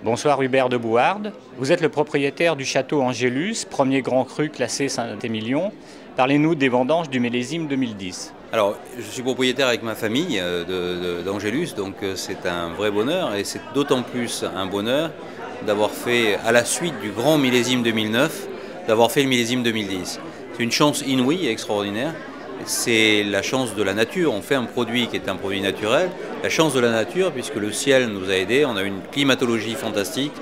Bonsoir Hubert de Bouarde. Vous êtes le propriétaire du château Angélus, premier grand cru classé Saint-Émilion. Parlez-nous des vendanges du millésime 2010. Alors, je suis propriétaire avec ma famille d'Angélus, donc c'est un vrai bonheur et c'est d'autant plus un bonheur d'avoir fait, à la suite du grand millésime 2009, d'avoir fait le millésime 2010. C'est une chance inouïe et extraordinaire. C'est la chance de la nature. On fait un produit qui est un produit naturel. La chance de la nature, puisque le ciel nous a aidés, on a une climatologie fantastique.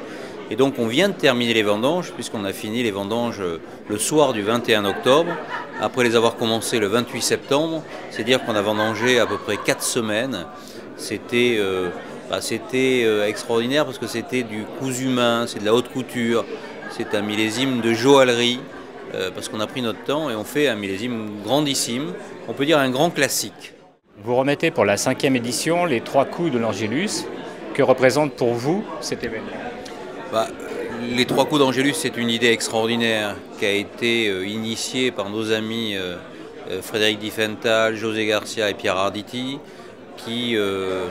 Et donc on vient de terminer les vendanges, puisqu'on a fini les vendanges le soir du 21 octobre, après les avoir commencées le 28 septembre. C'est dire qu'on a vendangé à peu près 4 semaines. C'était extraordinaire parce que c'était du cousu main, c'est de la haute couture, c'est un millésime de joaillerie, parce qu'on a pris notre temps et on fait un millésime grandissime, on peut dire un grand classique. Vous remettez pour la 5e édition les 3 coups de l'Angélus. Que représente pour vous cet événement? Les 3 coups d'Angélus, c'est une idée extraordinaire qui a été initiée par nos amis Frédéric Diffenthal, José Garcia et Pierre Arditi, qui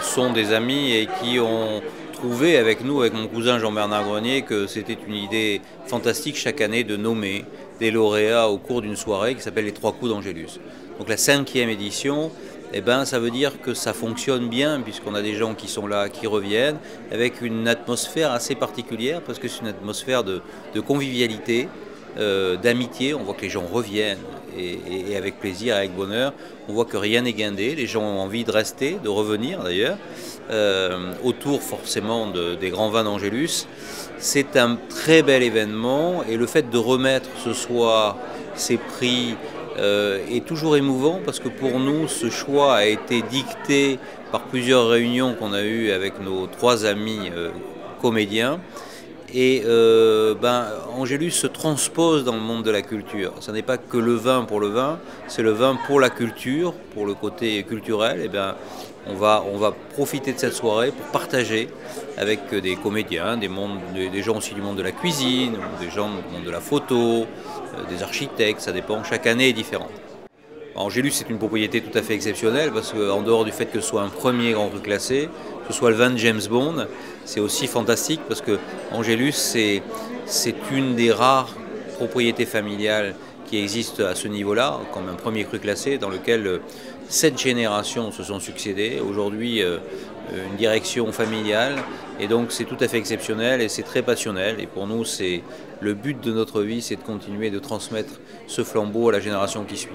sont des amis et qui ont trouvé avec nous, avec mon cousin Jean-Bernard Grenier, que c'était une idée fantastique chaque année de nommer des lauréats au cours d'une soirée qui s'appelle les 3 coups d'Angélus. Donc la 5e édition, ça veut dire que ça fonctionne bien puisqu'on a des gens qui sont là, qui reviennent, avec une atmosphère assez particulière parce que c'est une atmosphère de convivialité, d'amitié. On voit que les gens reviennent et avec plaisir, avec bonheur. On voit que rien n'est guindé, les gens ont envie de rester, de revenir d'ailleurs, autour forcément des grands vins d'Angélus. C'est un très bel événement et le fait de remettre ce soir ces prix est toujours émouvant parce que pour nous, ce choix a été dicté par plusieurs réunions qu'on a eues avec nos 3 amis comédiens. Et Angélus se transpose dans le monde de la culture. Ce n'est pas que le vin pour le vin, c'est le vin pour la culture, pour le côté culturel. On va profiter de cette soirée pour partager avec des comédiens, des gens aussi du monde de la cuisine, des gens du monde de la photo, des architectes, ça dépend, chaque année est différente. Angélus, c'est une propriété tout à fait exceptionnelle parce qu'en dehors du fait que ce soit un premier grand cru classé, que ce soit le vin de James Bond, c'est aussi fantastique parce que Angélus, c'est une des rares propriétés familiales qui existent à ce niveau-là, comme un premier cru classé dans lequel 7 générations se sont succédées. Aujourd'hui, une direction familiale, et donc c'est tout à fait exceptionnel et c'est très passionnel. Et pour nous, c'est le but de notre vie, c'est de continuer de transmettre ce flambeau à la génération qui suit.